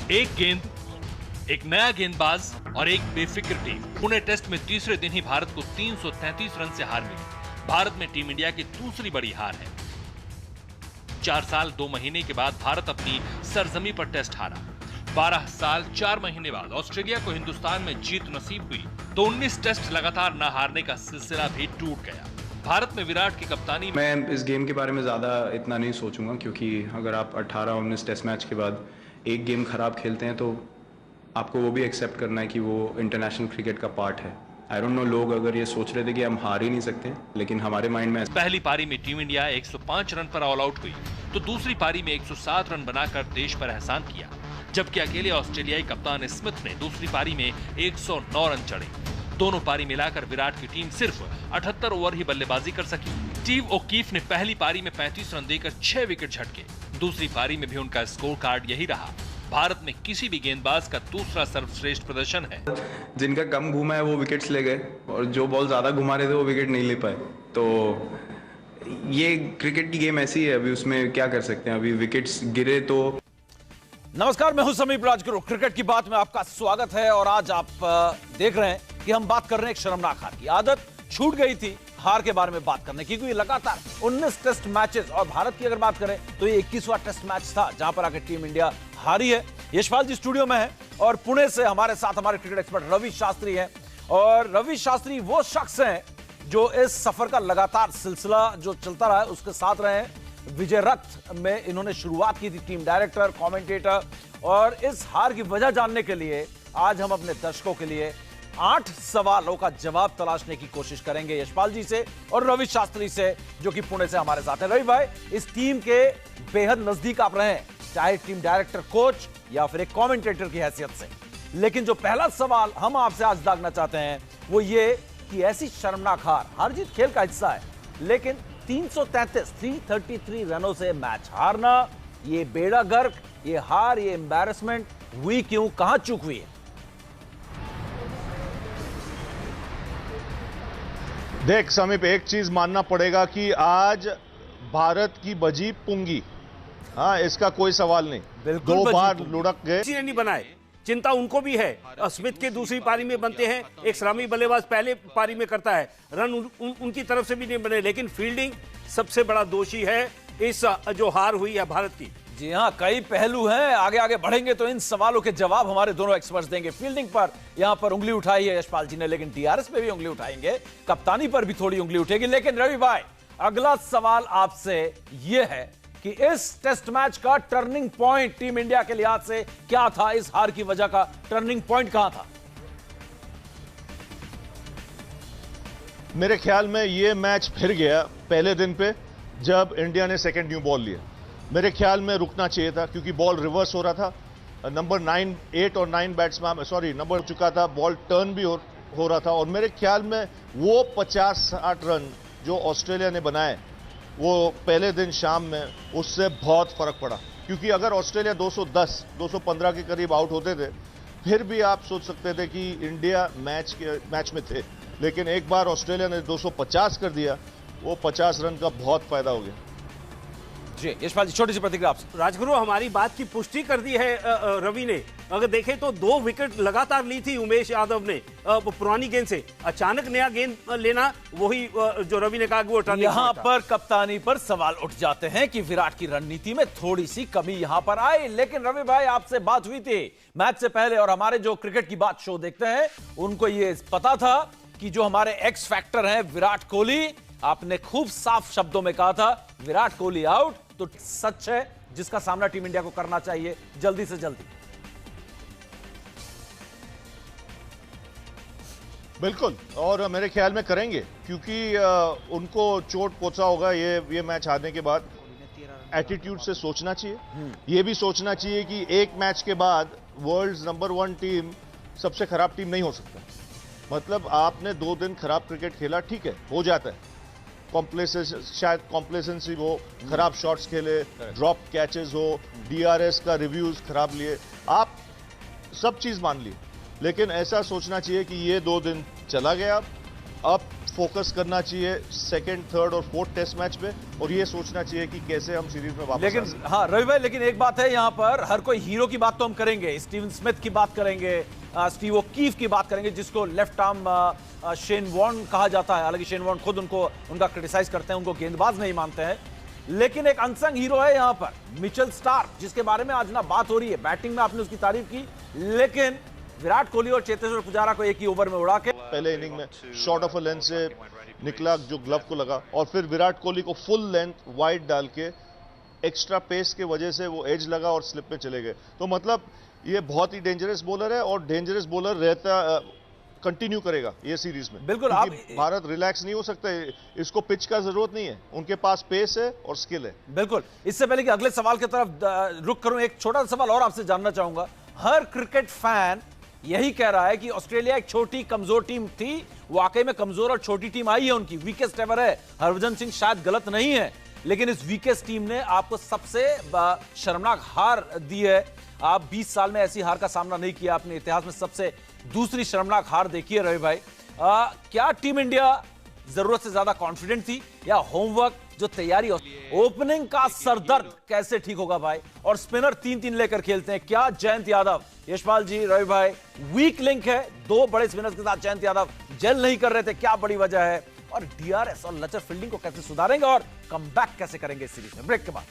एक गेंद, एक नया गेंदबाज और एक बेफिक्र टीम। पुणे टेस्ट में तीसरे दिन ही भारत को 333 रन से हार मिली। भारत में टीम इंडिया की दूसरी बड़ी हार है। 4 साल 2 महीने के बाद भारत अपनी सरजमी पर टेस्ट हारा। 12 साल 4 महीने बाद ऑस्ट्रेलिया को हिंदुस्तान में जीत नसीब हुई तो 19 टेस्ट लगातार न हारने का सिलसिला भी टूट गया। भारत में विराट की कप्तानी में मैं इस गेम के बारे में ज़्यादा इतना नहीं सोचूंगा, क्योंकि अगर आप 18-19 टेस्ट मैच के बाद एक गेम खराब खेलते हैं तो आपको वो भी एक्सेप्ट करना है कि वो इंटरनेशनल क्रिकेट का पार्ट है। आई डोंट नो, लोग अगर ये सोच रहे थे कि हम हार ही नहीं सकते, लेकिन हमारे माइंड में पहली पारी में टीम इंडिया 105 रन पर ऑल आउट हुई तो दूसरी पारी में 107 रन बनाकर देश पर एहसान किया, जबकि अकेले ऑस्ट्रेलियाई कप्तान स्मिथ ने दूसरी पारी में 109 रन चढ़े। दोनों पारी मिलाकर विराट की टीम सिर्फ 78 ओवर ही बल्लेबाजी कर सकी। स्टीव ओकीफ ने पहली पारी में 35 रन देकर 6 विकेट झटके। दूसरी पारी में भी उनका स्कोर कार्ड यही रहा। भारत में किसी भी गेंदबाज का दूसरा सर्वश्रेष्ठ प्रदर्शन है। जिनका कम घुमा है वो विकेट्स ले गए और जो बॉल ज्यादा घुमा रहे थे वो विकेट नहीं ले पाए। तो ये क्रिकेट की गेम ऐसी है, अभी उसमें क्या कर सकते हैं, अभी विकेट्स गिरे तो। नमस्कार, मैं हूं समीप राजगुरु। क्रिकेट की बात में आपका स्वागत है और आज आप देख रहे हैं कि हम बात कर रहे हैं एक शर्मनाक हार की। आदत छूट गई थी हार के बारे में बात करने की, क्योंकि लगातार 19 टेस्ट मैचेस और भारत की अगर बात करें तो ये 21वां टेस्ट मैच था जहां पर आकर टीम इंडिया हारी है। यशपाल जी स्टूडियो में है और पुणे से हमारे साथ हमारे क्रिकेट एक्सपर्ट रवि शास्त्री हैं। और रवि शास्त्री वो शख्स हैं जो इस सफर का लगातार सिलसिला जो चलता रहा है उसके साथ रहे हैं। विजय रथ में इन्होंने शुरुआत की थी, टीम डायरेक्टर, कमेंटेटर। और इस हार की वजह जानने के लिए आज हम अपने दर्शकों के लिए 8 सवालों का जवाब तलाशने की कोशिश करेंगे यशपाल जी से और रवि शास्त्री से, जो कि पुणे से हमारे साथ हैं। रवि भाई, इस टीम के बेहद नजदीक आप रहे हैं, चाहे टीम डायरेक्टर, कोच या फिर एक कमेंटेटर की हैसियत से। लेकिन जो पहला सवाल हम आपसे आज दागना चाहते हैं वो ये कि ऐसी शर्मनाक हार जीत खेल का हिस्सा है, लेकिन 333 रनों से मैच हारना, ये बेड़ा गर्क, ये हार, ये एम्बैरेसमेंट हुई क्यों, कहां चूक हुई है? देख समीप, एक चीज मानना पड़ेगा कि आज भारत की बजी पुंगी। हाँ, इसका कोई सवाल नहीं। 2 बार लुढ़क गए, किसी ने नहीं बनाए। चिंता उनको भी है। स्मिथ के दूसरी पारी में बनते हैं, एक सलामी बल्लेबाज पहले पारी में करता है, रन उनकी तरफ से भी नहीं बने। लेकिन फील्डिंग सबसे बड़ा दोषी है इस जो हार हुई है भारत की। जी हां, कई पहलू हैं। आगे आगे बढ़ेंगे तो इन सवालों के जवाब हमारे दोनों एक्सपर्ट्स देंगे। फील्डिंग पर यहां पर उंगली उठाई है यशपाल जी ने, लेकिन डीआरएस पे भी उंगली उठाएंगे, कप्तानी पर भी थोड़ी उंगली उठेगी। लेकिन रवि भाई, अगला सवाल आपसे यह है कि इस टेस्ट मैच का टर्निंग पॉइंट टीम इंडिया के लिहाज से क्या था? इस हार की वजह का टर्निंग पॉइंट कहां था? मेरे ख्याल में ये मैच फिर गया पहले दिन पे जब इंडिया ने सेकंड न्यू बॉल लिया। मेरे ख्याल में रुकना चाहिए था, क्योंकि बॉल रिवर्स हो रहा था। नंबर 9, 8 और 9 बैट्समैन, सॉरी, नंबर चुका था, बॉल टर्न भी हो रहा था। और मेरे ख्याल में वो 50-60 रन जो ऑस्ट्रेलिया ने बनाए वो पहले दिन शाम में, उससे बहुत फर्क पड़ा। क्योंकि अगर ऑस्ट्रेलिया 210, 215 के करीब आउट होते थे, फिर भी आप सोच सकते थे कि इंडिया मैच में थे। लेकिन एक बार ऑस्ट्रेलिया ने 250 कर दिया, वो 50 रन का बहुत फायदा हो गया। जी यशपाल जी, छोटी सी प्रतिक्रिया आपसे। राजगुरु, हमारी बात की पुष्टि कर दी है रवि ने। अगर देखें तो 2 विकेट लगातार ली थी उमेश यादव ने पुरानी गेंद से। अचानक नया गेंद लेना, वही जो रवि ने कहा कि वो टर्निंग यहां पर कप्तानी पर सवाल उठ जाते हैं कि विराट की रणनीति में थोड़ी सी कमी यहां पर आई। लेकिन रवि भाई, आपसे बात हुई थी मैच से पहले और हमारे जो क्रिकेट की बात शो देखते हैं उनको ये पता था कि जो हमारे एक्स फैक्टर हैं विराट कोहली, आपने खूब साफ शब्दों में कहा था विराट कोहली आउट तो सच है, जिसका सामना टीम इंडिया को करना चाहिए जल्दी से जल्दी। बिल्कुल, और मेरे ख्याल में करेंगे, क्योंकि उनको चोट पहुंचा होगा ये मैच हारने के बाद। एटीट्यूड से सोचना चाहिए। ये भी सोचना चाहिए कि एक मैच के बाद वर्ल्ड नंबर 1 टीम सबसे खराब टीम नहीं हो सकता। मतलब आपने 2 दिन खराब क्रिकेट खेला, ठीक है, हो जाता है। शायद कॉम्प्लेसेंसी हो, खराब शॉट्स खेले, ड्रॉप कैचेस हो, डीआरएस का रिव्यूज खराब लिए, आप सब चीज मान ली। लेकिन ऐसा सोचना चाहिए कि ये 2 दिन चला गया, अब फोकस करना चाहिए सेकंड, थर्ड और फोर्थ टेस्ट मैच पे, और ये सोचना चाहिए कि कैसे हम सीरीज में वापस आ लेकिन सकते हाँ रवि भाई, लेकिन एक बात है यहाँ पर, हर कोई हीरो की बात तो हम करेंगे, स्टीवन स्मिथ की बात करेंगे, स्टीव ओकीफ की बात करेंगे, जिसको लेफ्ट आर्म शेन वॉर्न कहा जाता है। हालांकि शेन वॉर्न खुद उनका क्रिटिसाइज करते हैं, उनको गेंदबाज नहीं मानते हैं। लेकिन एक अनसंग हीरो है यहाँ पर मिचेल स्टार्क, जिसके बारे में आज ना बात हो रही है। बैटिंग में आपने उसकी तारीफ की, लेकिन विराट कोहली और चेतेश्वर पुजारा को एक ही ओवर में उड़ा के पहले इनिंग में शॉर्ट ऑफ अ लेंथ से निकला जो ग्लव को लगा, और फिर विराट कोहली को फुल लेंथ वाइड डाल के एक्स्ट्रा पेस के वजह से वो एज लगा और स्लिप में चले गए। तो मतलब ये बहुत ही डेंजरस बॉलर है, और डेंजरस बॉलर रहता कंटिन्यू करेगा ये सीरीज में। बिल्कुल, क्योंकि भारत रिलैक्स नहीं हो सकता, इसको पिच का जरूरत नहीं है, उनके पास पेस है और स्किल है। बिल्कुल। इससे पहले कि अगले सवाल की तरफ रुख करूं, एक छोटा सा सवाल और आपसे जानना चाहूंगा। हर क्रिकेट फैन यही कह रहा है कि ऑस्ट्रेलिया एक छोटी कमजोर टीम थी, वाकई में कमजोर और छोटी टीम आई है उनकी, वीकेस्ट एवर है। हरभजन सिंह शायद गलत नहीं है, लेकिन इस वीकेस्ट टीम ने आपको सबसे शर्मनाक हार दी है। आप 20 साल में ऐसी हार का सामना नहीं किया, अपने इतिहास में सबसे दूसरी शर्मनाक हार देखी है रवि भाई। क्या टीम इंडिया जरूरत से ज्यादा कॉन्फिडेंट थी, या होमवर्क जो तैयारी, ओपनिंग का सरदर्द कैसे ठीक होगा भाई? और स्पिनर 3-3 लेकर खेलते हैं, क्या जयंत यादव, यशपाल जी, रवि भाई, वीक लिंक है? दो बड़े स्पिनर्स के साथ जयंत यादव जेल नहीं कर रहे थे, क्या बड़ी वजह है? और डीआरएस और लचर फील्डिंग को कैसे सुधारेंगे और कमबैक कैसे करेंगे इस सीरीज में? ब्रेक के बाद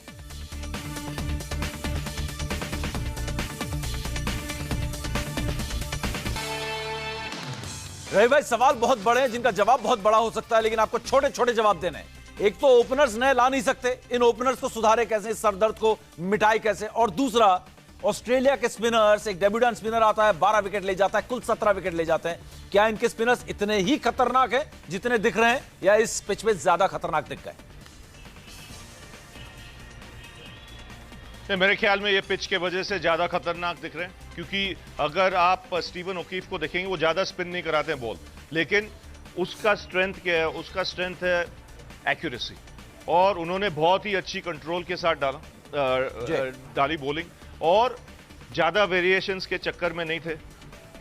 रवि भाई, सवाल बहुत बड़े हैं जिनका जवाब बहुत बड़ा हो सकता है, लेकिन आपको छोटे छोटे जवाब देने हैं। एक तो ओपनर्स नए ला नहीं सकते, इन ओपनर्स को सुधारे कैसे, इस सरदर्द को मिटाए कैसे? और दूसरा, ऑस्ट्रेलिया के स्पिनर्स, एक डेब्यूटेंट स्पिनर आता है 12 विकेट ले जाता है, कुल 17 विकेट ले जाते हैं। क्या इनके स्पिनर्स इतने ही खतरनाक हैं जितने दिख रहे हैं, या इस पिच पे ज्यादा खतरनाक दिख गए? मेरे ख्याल में ये पिच के वजह से ज्यादा खतरनाक दिख रहे हैं, क्योंकि अगर आप स्टीवन ओकीफ को देखेंगे, वो ज्यादा स्पिन नहीं कराते हैं बॉल, लेकिन उसका स्ट्रेंथ क्या है? उसका स्ट्रेंथ है एक्यूरेसी, और उन्होंने बहुत ही अच्छी कंट्रोल के साथ डाली बॉलिंग, और ज्यादा वेरिएशंस के चक्कर में नहीं थे।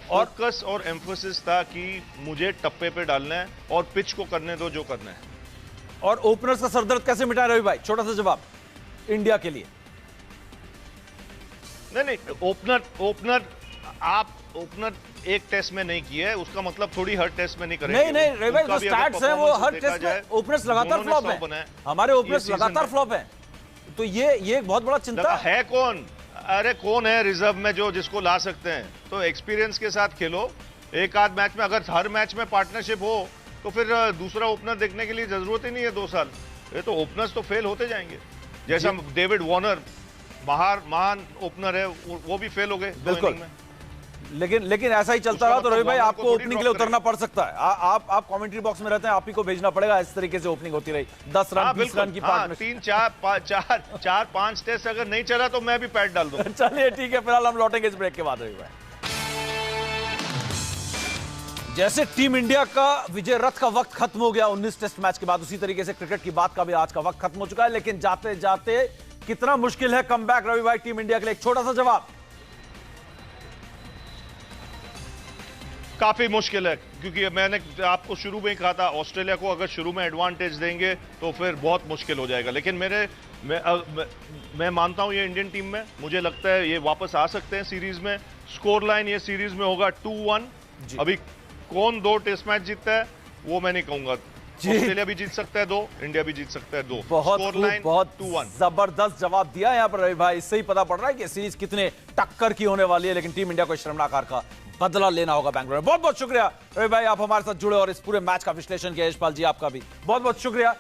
फोकस और एम्फोसिस था कि मुझे टप्पे पे डालना है और पिच को करने दो जो करना है। और ओपनर्स का सरदर्द कैसे मिटाए रवि भाई? छोटा सा जवाब इंडिया के लिए। नहीं, ओपनर एक टेस्ट में नहीं किया है, उसका मतलब थोड़ी हर टेस्ट में नहीं करेंगे। नहीं रवि भाई, जो स्टैट्स हैं वो हर टेस्ट में ओपनर्स लगातार फ्लॉप हैं, हमारे ओपनर्स लगातार फ्लॉप हैं, तो ये एक बहुत बड़ा चिंता है। कौन, अरे कौन है रिजर्व में जो जिसको ला सकते हैं? तो एक्सपीरियंस के साथ खेलो, एक आध मैच में, अगर हर मैच में पार्टनरशिप हो तो फिर दूसरा ओपनर देखने के लिए जरूरत ही नहीं है 2 साल। ये तो ओपनर्स तो फेल होते जाएंगे, जैसा डेविड वार्नर महान ओपनर है, वो भी फेल हो गए। बिल्कुल, लेकिन ऐसा ही चलता रहा तो रवि भाई आपको ओपनिंग के लिए उतरना पड़ सकता है। आप कमेंट्री बॉक्स में रहते हैं, आप ही को भेजना पड़ेगा। इस तरीके से ओपनिंग होती रही, 10 रन 20 रन की पार्टनरशिप, 3-4-5 टेस्ट अगर नहीं चला तो मैं भी पैड डाल दूं। चलिए ठीक है, फिलहाल हम लौटेंगे इस ब्रेक के बाद। रवि भाई, जैसे टीम इंडिया का विजय रथ का वक्त खत्म हो गया 19 टेस्ट मैच के बाद, उसी तरीके से क्रिकेट की बात का भी आज का वक्त खत्म हो चुका है। लेकिन जाते जाते कितना मुश्किल है कमबैक रवि भाई टीम इंडिया के लिए? एक छोटा सा जवाब। काफी मुश्किल है, क्योंकि मैंने आपको शुरू में ही कहा था, ऑस्ट्रेलिया को अगर शुरू में एडवांटेज देंगे तो फिर बहुत मुश्किल हो जाएगा। लेकिन मैं मानता हूं ये इंडियन टीम में, मुझे लगता है ये वापस आ सकते हैं सीरीज में। स्कोर लाइन ये सीरीज में होगा 2-1। अभी कौन 2 टेस्ट मैच जीतता है वो मैं नहीं कहूंगा। ऑस्ट्रेलिया भी जीत सकता है 2, इंडिया भी जीत सकता है 2। बहुत 2-1 जबरदस्त जवाब दिया यहां पर रवि भाई। इससे ही पता पड़ रहा है कि सीरीज कितने टक्कर की होने वाली है, लेकिन टीम इंडिया को शर्मनाक हार का बदला लेना होगा बेंगलुरु में। बहुत बहुत शुक्रिया रवि भाई, आप हमारे साथ जुड़े और इस पूरे मैच का विश्लेषण किया। यशपाल जी, आपका भी बहुत बहुत शुक्रिया।